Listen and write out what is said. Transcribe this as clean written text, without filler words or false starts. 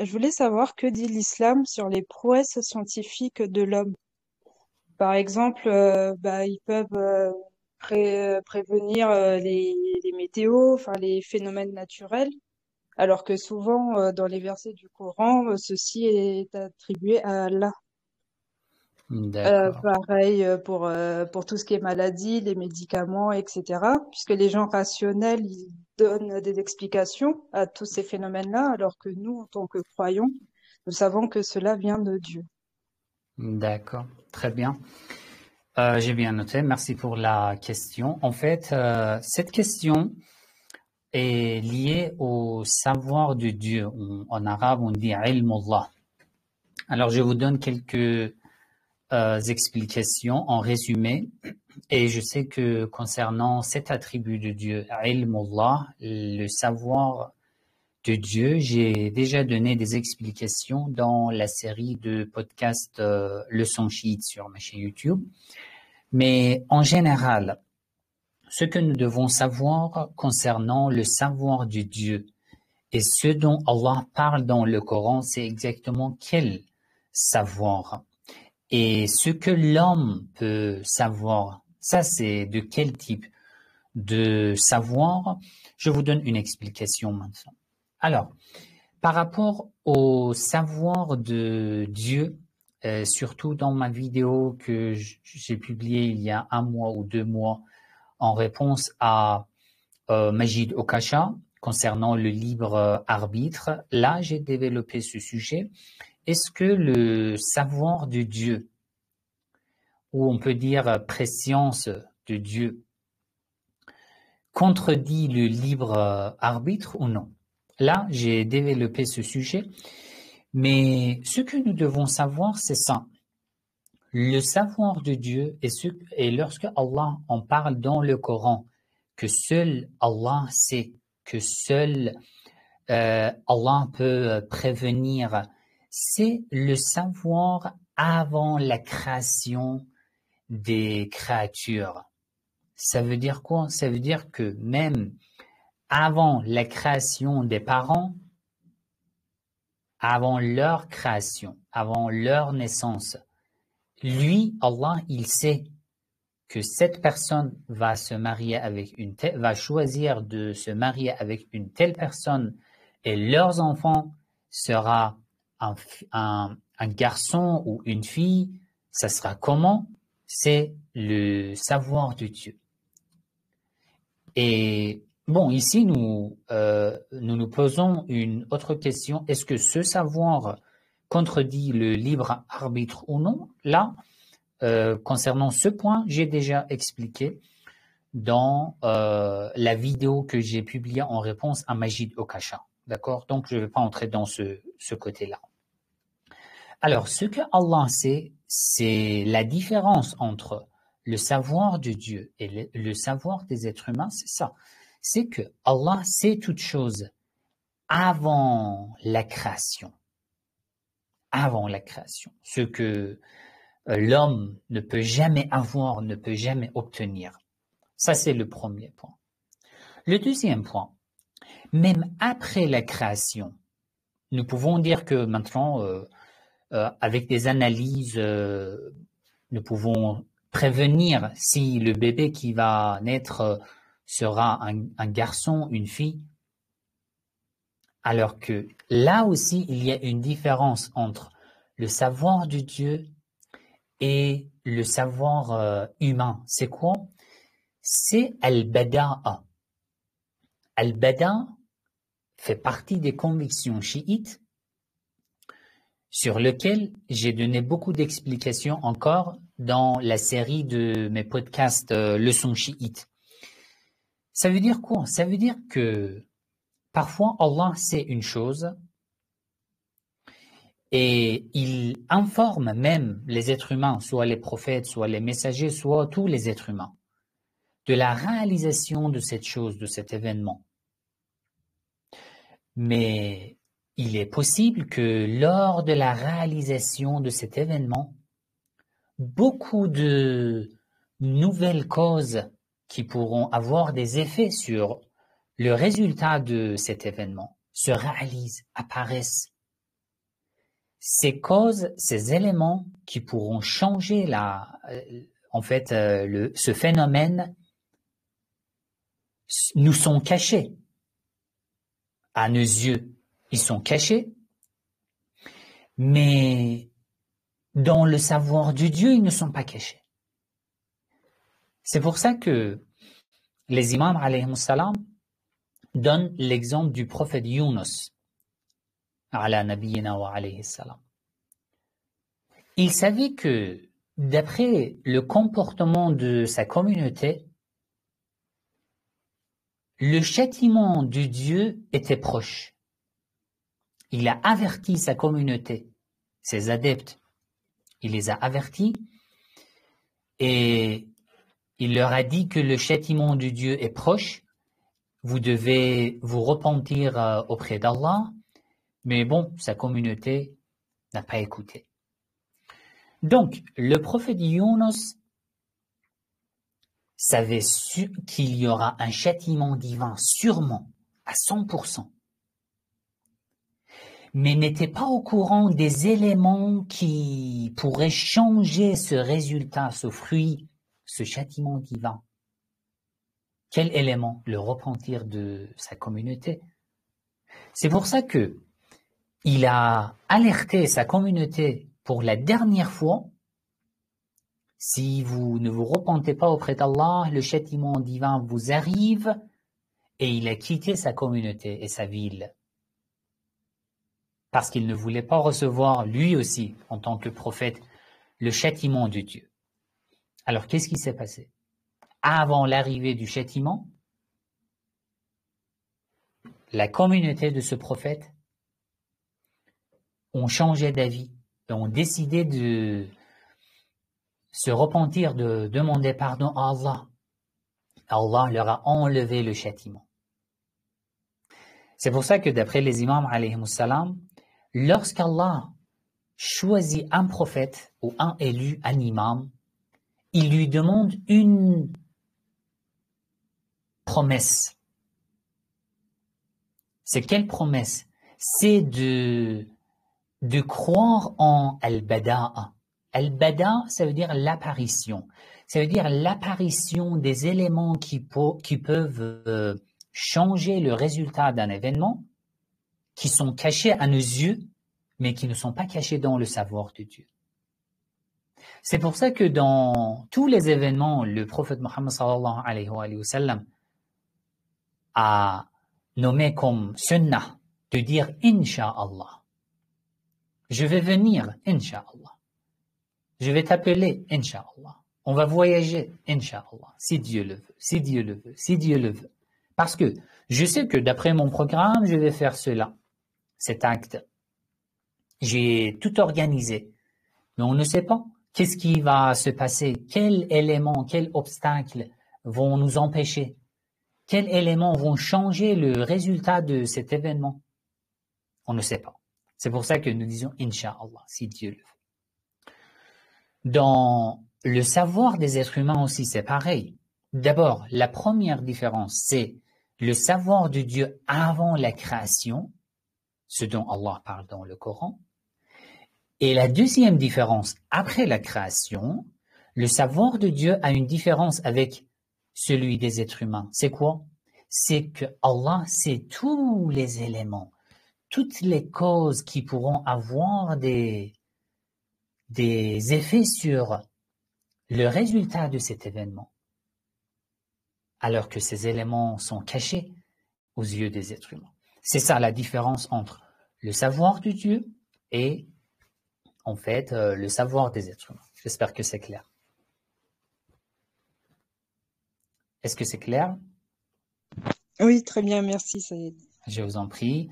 Je voulais savoir que dit l'islam sur les prouesses scientifiques de l'homme. Par exemple, ils peuvent prévenir les météos, enfin les phénomènes naturels, alors que souvent dans les versets du Coran, ceci est attribué à Allah. D'accord. Pareil pour tout ce qui est maladie, les médicaments, etc. Puisque les gens rationnels, ils donnent des explications à tous ces phénomènes-là, alors que nous, en tant que croyants, nous savons que cela vient de Dieu. D'accord. Très bien. J'ai bien noté. Merci pour la question. En fait, cette question est liée au savoir de Dieu. En arabe, on dit ilmullah. Alors, je vous donne quelques explications en résumé. Et je sais que concernant cet attribut de Dieu, ilmullah, le savoir de Dieu, j'ai déjà donné des explications dans la série de podcasts Leçons chiites sur ma chaîne YouTube. Mais en général, ce que nous devons savoir concernant le savoir de Dieu et ce dont Allah parle dans le Coran, c'est exactement quel savoir. Et ce que l'homme peut savoir, ça c'est de quel type de savoir? Je vous donne une explication maintenant. Alors, par rapport au savoir de Dieu, surtout dans ma vidéo que j'ai publiée il y a 1 mois ou 2 mois en réponse à Majid Okasha concernant le libre arbitre, là j'ai développé ce sujet. Est-ce que le savoir de Dieu, ou on peut dire préscience de Dieu, contredit le libre arbitre ou non? Là, j'ai développé ce sujet, mais ce que nous devons savoir, c'est ça. Le savoir de Dieu et lorsque Allah en parle dans le Coran, que seul Allah sait, que seul Allah peut prévenir, c'est le savoir avant la création des créatures. Ça veut dire quoi? Ça veut dire que même avant la création des parents, avant leur création, avant leur naissance, lui, Allah, il sait que cette personne va se marier avec va choisir de se marier avec une telle personne et leurs enfants sera un garçon ou une fille. Ça sera comment? C'est le savoir de Dieu. Et bon, ici, nous posons une autre question. Est-ce que ce savoir contredit le libre arbitre ou non? Là, concernant ce point, j'ai déjà expliqué dans la vidéo que j'ai publiée en réponse à Majid Okasha. D'accord? Donc, je ne vais pas entrer dans ce côté-là. Alors, ce que Allah sait, c'est la différence entre le savoir de Dieu et le savoir des êtres humains, c'est ça. C'est que Allah sait toutes choses avant la création. Avant la création. Ce que l'homme ne peut jamais avoir, ne peut jamais obtenir. Ça, c'est le premier point. Le deuxième point, même après la création, nous pouvons dire que maintenant, avec des analyses, nous pouvons prévenir si le bébé qui va naître sera un garçon, une fille, alors que là aussi, il y a une différence entre le savoir de Dieu et le savoir humain. C'est quoi? C'est al-bada'a. Al-bada'a fait partie des convictions chiites sur lesquelles j'ai donné beaucoup d'explications encore dans la série de mes podcasts Leçons chiites. Ça veut dire quoi? Ça veut dire que parfois Allah sait une chose et il informe même les êtres humains, soit les prophètes, soit les messagers, soit tous les êtres humains, de la réalisation de cette chose, de cet événement. Mais il est possible que lors de la réalisation de cet événement, beaucoup de nouvelles causes qui pourront avoir des effets sur le résultat de cet événement se réalisent, apparaissent. ces causes, ces éléments qui pourront changer ce phénomène nous sont cachés. À nos yeux, ils sont cachés, mais dans le savoir de Dieu, ils ne sont pas cachés. C'est pour ça que les imams, alayhimus salam, donnent l'exemple du prophète Yunus, ala nabiyyina wa alayhi salam. Il savait que, d'après le comportement de sa communauté, le châtiment de Dieu était proche. Il a averti sa communauté, ses adeptes. Il les a avertis et il leur a dit que le châtiment de Dieu est proche. Vous devez vous repentir auprès d'Allah. Mais bon, sa communauté n'a pas écouté. Donc, le prophète Yunus savait qu'il y aura un châtiment divin, sûrement, à 100%, mais n'était pas au courant des éléments qui pourraient changer ce résultat, ce fruit, ce châtiment divin. Quel élément? Le repentir de sa communauté. C'est pour ça que il a alerté sa communauté pour la dernière fois. Si vous ne vous repentez pas auprès d'Allah, le châtiment divin vous arrive, et il a quitté sa communauté et sa ville. Parce qu'il ne voulait pas recevoir, lui aussi, en tant que prophète, le châtiment de Dieu. Alors, qu'est-ce qui s'est passé? Avant l'arrivée du châtiment, la communauté de ce prophète ont changé d'avis et ont décidé de se repentir, de demander pardon à Allah. Allah leur a enlevé le châtiment. C'est pour ça que d'après les imams, alayhimus salam, lorsqu'Allah choisit un prophète ou un élu, un imam, il lui demande une promesse. C'est quelle promesse? C'est de croire en al-bada'a. Al-bada', ça veut dire l'apparition. Ça veut dire l'apparition des éléments qui peuvent changer le résultat d'un événement, qui sont cachés à nos yeux, mais qui ne sont pas cachés dans le savoir de Dieu. C'est pour ça que dans tous les événements, le prophète Mohammed sallallahu alayhi wa sallam a nommé comme sunnah de dire Inch'Allah. Je vais venir, Inch'Allah. Je vais t'appeler, Inch'Allah. On va voyager, Inch'Allah, si Dieu le veut, si Dieu le veut, si Dieu le veut. Parce que je sais que d'après mon programme, je vais faire cela, cet acte. J'ai tout organisé, mais on ne sait pas qu'est-ce qui va se passer, quels éléments, quels obstacles vont nous empêcher, quels éléments vont changer le résultat de cet événement. On ne sait pas. C'est pour ça que nous disons Inch'Allah, si Dieu le veut. Dans le savoir des êtres humains aussi, c'est pareil. D'abord, la première différence, c'est le savoir de Dieu avant la création, ce dont Allah parle dans le Coran. Et la deuxième différence, après la création, le savoir de Dieu a une différence avec celui des êtres humains. C'est quoi? C'est que Allah sait tous les éléments, toutes les causes qui pourront avoir des effets sur le résultat de cet événement, alors que ces éléments sont cachés aux yeux des êtres humains. C'est ça la différence entre le savoir de Dieu et, en fait, le savoir des êtres humains. J'espère que c'est clair. Est-ce que c'est clair? Oui, très bien, merci Saïd. Je vous en prie.